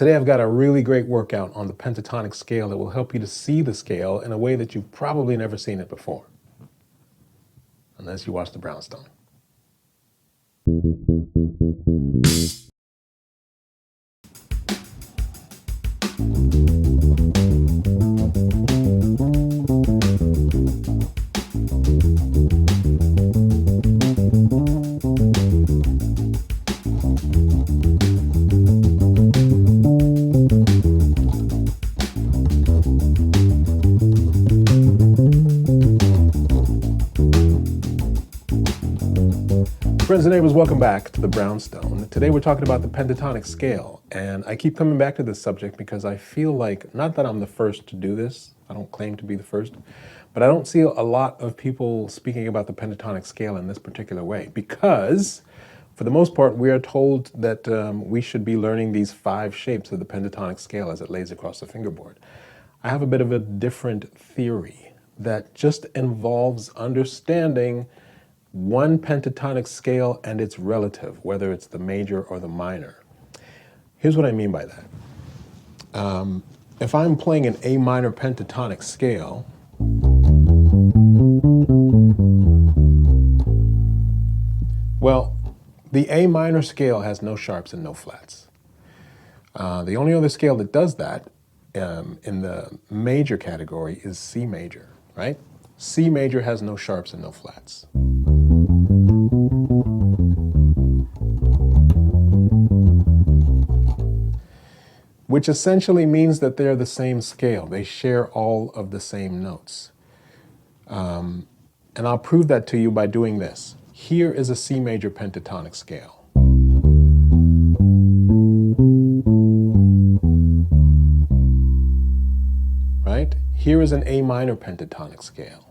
Today I've got a really great workout on the pentatonic scale that will help you to see the scale in a way that you've probably never seen it before, unless you watch the Brownstone. Friends and neighbors, welcome back to the Brownstone. Today we're talking about the pentatonic scale, and I keep coming back to this subject because I feel like, not that I'm the first to do this, I don't claim to be the first, but I don't see a lot of people speaking about the pentatonic scale in this particular way because, for the most part, we are told that we should be learning these 5 shapes of the pentatonic scale as it lays across the fingerboard. I have a bit of a different theory that just involves understanding one pentatonic scale and its relative, whether it's the major or the minor. Here's what I mean by that. If I'm playing an A minor pentatonic scale, well, the A minor scale has no sharps and no flats. The only other scale that does that in the major category is C major, right? C major has no sharps and no flats. Which essentially means that they're the same scale. They share all of the same notes. And I'll prove that to you by doing this. Here is a C major pentatonic scale. Right? Here is an A minor pentatonic scale.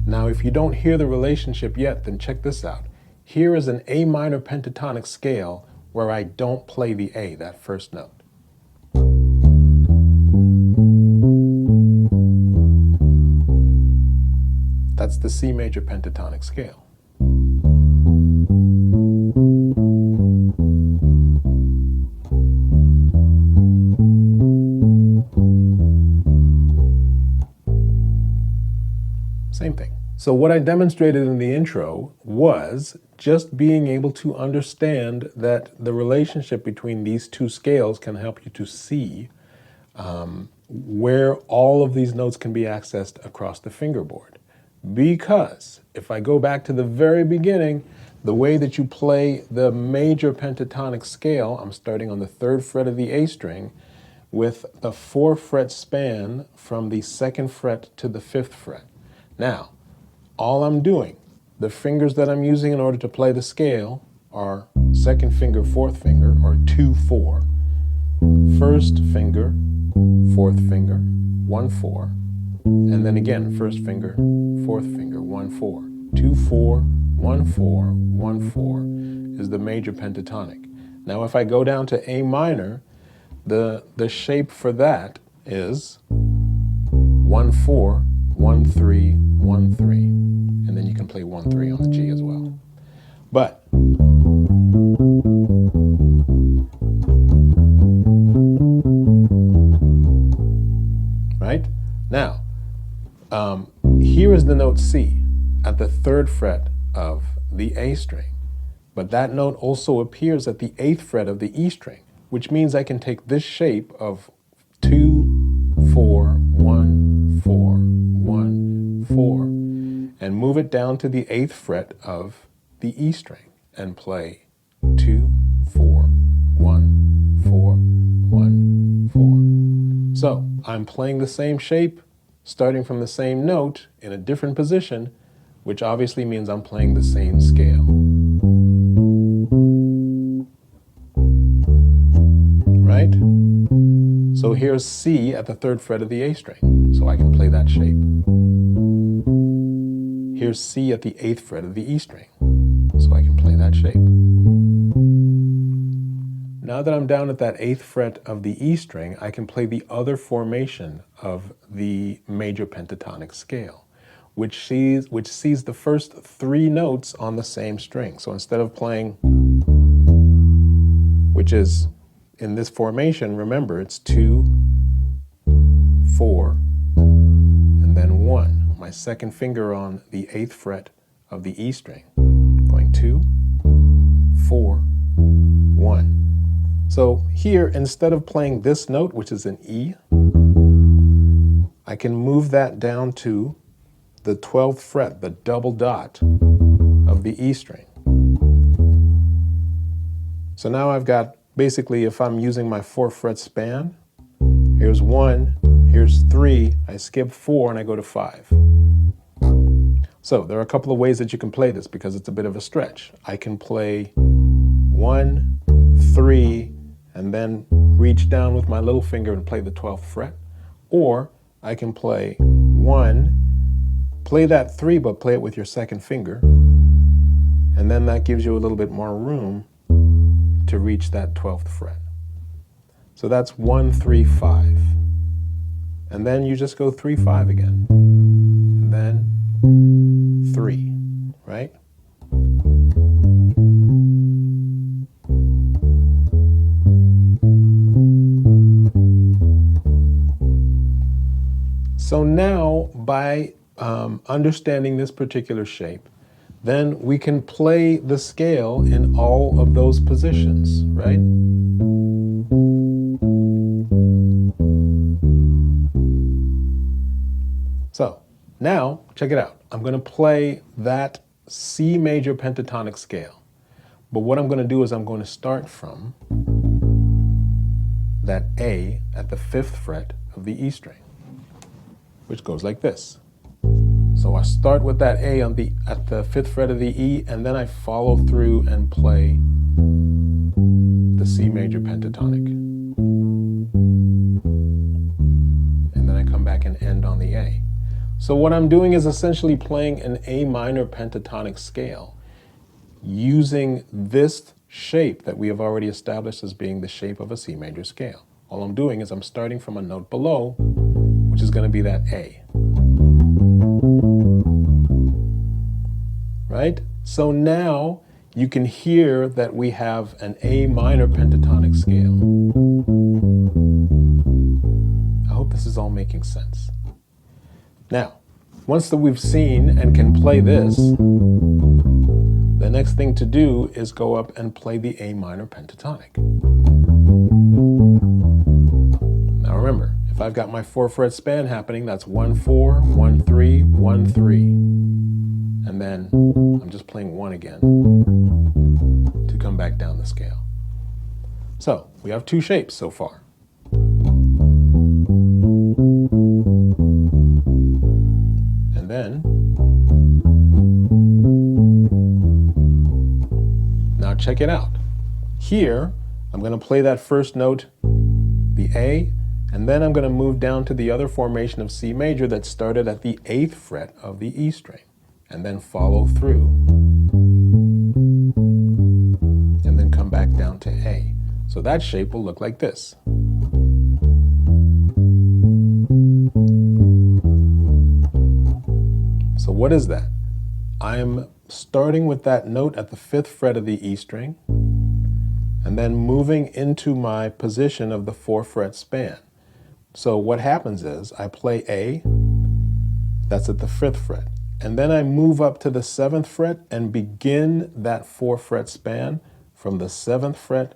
Now, if you don't hear the relationship yet, then check this out. Here is an A minor pentatonic scale where I don't play the A, that first note. That's the C major pentatonic scale. Same thing. So what I demonstrated in the intro was just being able to understand that the relationship between these 2 scales can help you to see where all of these notes can be accessed across the fingerboard. Because if I go back to the very beginning, the way that you play the major pentatonic scale, I'm starting on the 3rd fret of the A string with a 4-fret span from the 2nd fret to the 5th fret. Now, all I'm doing, the fingers that I'm using in order to play the scale are 2nd finger, 4th finger, or 2-4. 1st finger, 4th finger, 1-4. And then again, 1st finger, 4th finger, 1-4. 2-4, 1-4, 1-4 is the major pentatonic. Now if I go down to A minor, the shape for that is 1-4, 1-3, 1-3. And then you can play 1-3 on the G as well. But right? Now, here is the note C at the 3rd fret of the A string. But that note also appears at the 8th fret of the E string, which means I can take this shape of 2-4, 1-4, 1-4, and move it down to the 8th fret of the E string and play 2-4, 1-4, 1-4. So I'm playing the same shape, starting from the same note in a different position, which obviously means I'm playing the same scale. Right? So here's C at the 3rd fret of the A string, so I can play that shape. Here's C at the 8th fret of the E string, so I can play that shape. Now that I'm down at that 8th fret of the E string, I can play the other formation of the major pentatonic scale, which sees the first 3 notes on the same string. So instead of playing, which is in this formation, remember it's 2, 4, and then 1. My second finger on the 8th fret of the E string, going 2, 4, 1. So here, instead of playing this note, which is an E, I can move that down to the 12th fret, the double dot of the E string. So now I've got, basically, if I'm using my 4-fret span, here's 1, here's 3, I skip 4 and I go to 5. So there are a couple of ways that you can play this because it's a bit of a stretch. I can play 1, 3, and then reach down with my little finger and play the 12th fret. Or I can play 1, play that 3, but play it with your second finger. And then that gives you a little bit more room to reach that 12th fret. So that's 1, 3, 5. And then you just go 3, 5 again. And then 3, right? So now, by understanding this particular shape, then we can play the scale in all of those positions, right? So now, check it out. I'm going to play that C major pentatonic scale. But what I'm going to do is I'm going to start from that A at the 5th fret of the E string, which goes like this. So I start with that A at the 5th fret of the E, and then I follow through and play the C major pentatonic. And then I come back and end on the A. So what I'm doing is essentially playing an A minor pentatonic scale using this shape that we have already established as being the shape of a C major scale. All I'm doing is I'm starting from a note below, which is going to be that A. Right? So now you can hear that we have an A minor pentatonic scale. I hope this is all making sense. Now, once that we've seen and can play this, the next thing to do is go up and play the A minor pentatonic. Now remember, if I've got my 4-fret span happening, that's 1, 4, 1, 3, 1, 3. And then I'm just playing 1 again to come back down the scale. So we have 2 shapes so far. And then, now check it out. Here, I'm going to play that first note, the A, and then I'm going to move down to the other formation of C major that started at the 8th fret of the E string, and then follow through, and then come back down to A. So that shape will look like this. So what is that? I'm starting with that note at the 5th fret of the E string, and then moving into my position of the 4-fret span. So what happens is I play A, that's at the 5th fret, and then I move up to the 7th fret and begin that 4-fret span from the 7th fret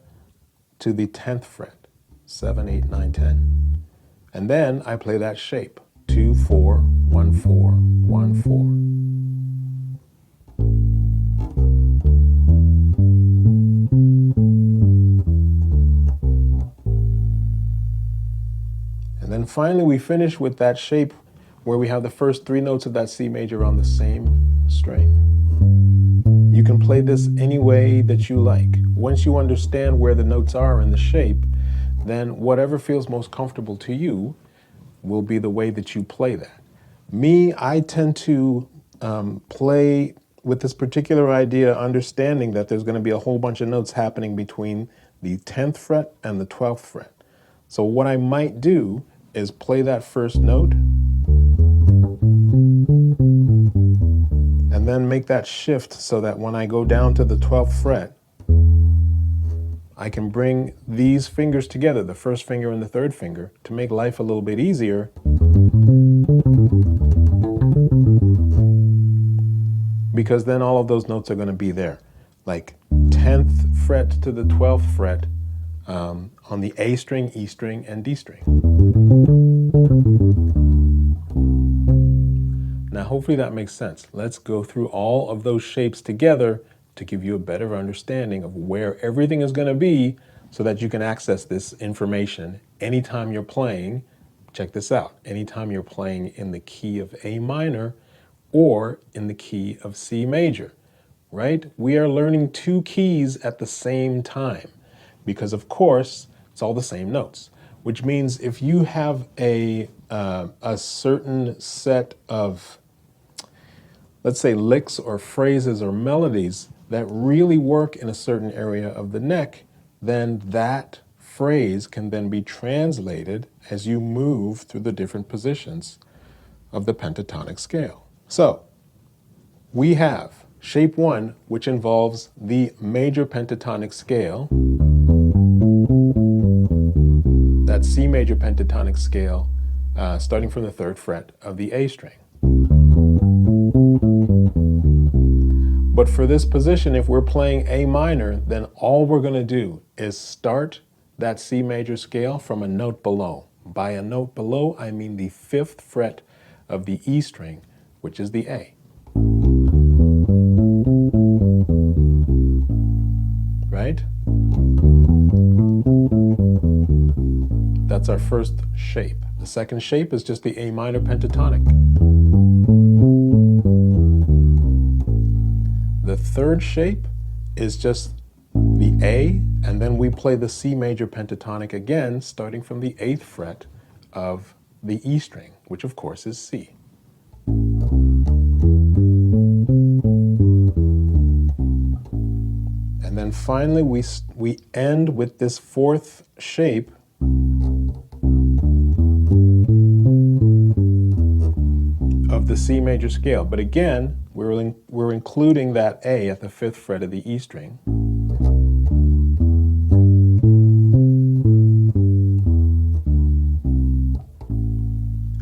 to the 10th fret, 7, 8, 9, 10. And then I play that shape, 2, 4, 1, 4, 1, 4. And then finally we finish with that shape where we have the first 3 notes of that C major on the same string. You can play this any way that you like. Once you understand where the notes are in the shape, then whatever feels most comfortable to you will be the way that you play that. Me, I tend to play with this particular idea, understanding that there's going to be a whole bunch of notes happening between the 10th fret and the 12th fret. So what I might do is play that first note, and then make that shift so that when I go down to the 12th fret, I can bring these fingers together, the first finger and the third finger, to make life a little bit easier. Because then all of those notes are going to be there, like 10th fret to the 12th fret on the A string, E string, and D string. Now hopefully that makes sense. Let's go through all of those shapes together to give you a better understanding of where everything is going to be so that you can access this information anytime you're playing. Check this out. Anytime you're playing in the key of A minor or in the key of C major, right? We are learning two keys at the same time because, of course, it's all the same notes, which means if you have a certain set of, let's say, licks or phrases or melodies that really work in a certain area of the neck, then that phrase can then be translated as you move through the different positions of the pentatonic scale. So we have shape 1, which involves the major pentatonic scale, that C major pentatonic scale, starting from the 3rd fret of the A string. But for this position, if we're playing A minor, then all we're going to do is start that C major scale from a note below. By a note below, I mean the 5th fret of the E string, which is the A. Right? That's our first shape. The second shape is just the A minor pentatonic. The third shape is just the A, and then we play the C major pentatonic again, starting from the 8th fret of the E string, which of course is C. And then finally we end with this 4th shape of the C major scale. But again, we're including that A at the 5th fret of the E string.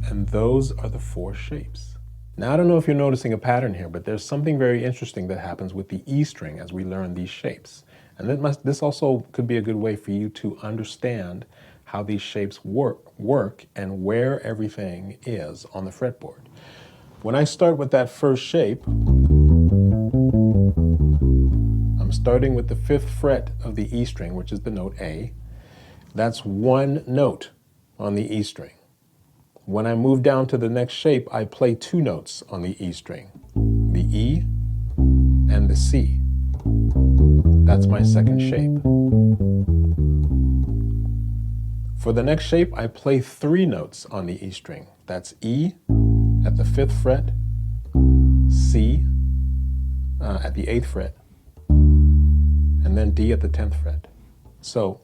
And those are the 4 shapes. Now, I don't know if you're noticing a pattern here, but there's something very interesting that happens with the E string as we learn these shapes. And this also could be a good way for you to understand how these shapes work and where everything is on the fretboard. When I start with that first shape, I'm starting with the 5th fret of the E string, which is the note A. That's one note on the E string. When I move down to the next shape, I play 2 notes on the E string, the E and the C. That's my second shape. For the next shape, I play 3 notes on the E string. That's E at the 5th fret, C at the 8th fret, and then D at the 10th fret. So,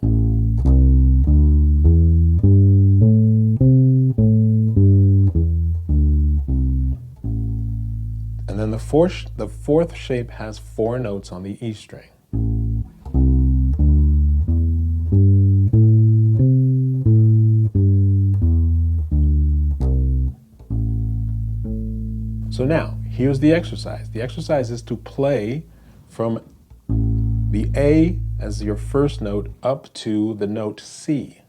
and then the fourth shape has 4 notes on the E string. So now, here's the exercise. The exercise is to play from the A as your first note up to the note C.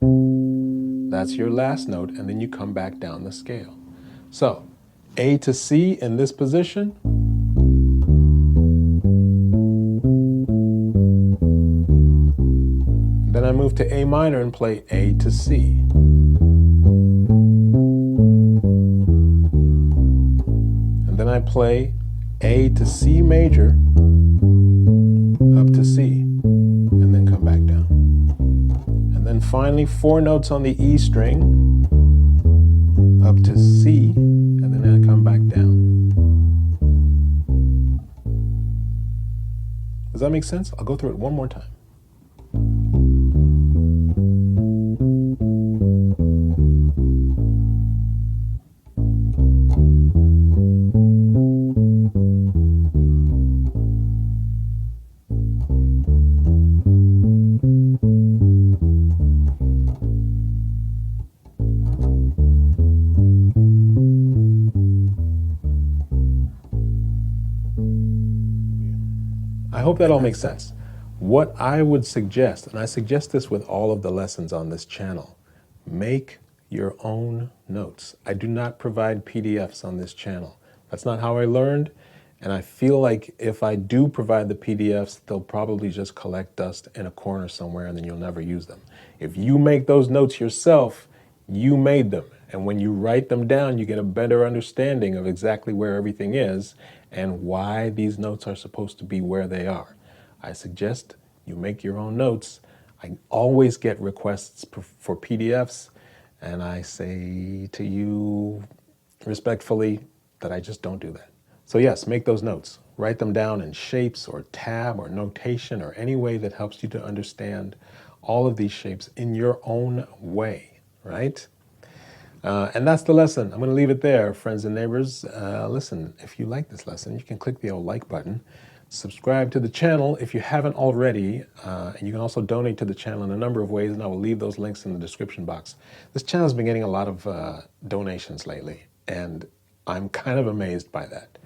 That's your last note, and then you come back down the scale. So, A to C in this position. Then I move to A minor and play A to C. Then I play A to C major up to C, and then come back down. And then finally 4 notes on the E string up to C, and then I come back down. Does that make sense? I'll go through it one more time. I hope that all makes sense. What I would suggest, and I suggest this with all of the lessons on this channel, make your own notes. I do not provide PDFs on this channel. That's not how I learned, and I feel like if I do provide the PDFs, they'll probably just collect dust in a corner somewhere and then you'll never use them. If you make those notes yourself, you made them. And when you write them down, you get a better understanding of exactly where everything is and why these notes are supposed to be where they are. I suggest you make your own notes. I always get requests for PDFs, and I say to you respectfully that I just don't do that. So yes, make those notes. Write them down in shapes or tab or notation or any way that helps you to understand all of these shapes in your own way, right? And that's the lesson. I'm going to leave it there, friends and neighbors. Listen, if you like this lesson, you can click the old like button. Subscribe to the channel if you haven't already. And you can also donate to the channel in a number of ways, and I will leave those links in the description box. This channel has been getting a lot of donations lately, and I'm kind of amazed by that.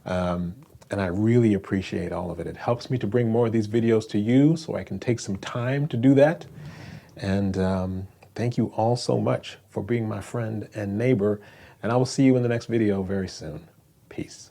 And I really appreciate all of it. It helps me to bring more of these videos to you so I can take some time to do that. And thank you all so much for being my friend and neighbor. And I will see you in the next video very soon. Peace.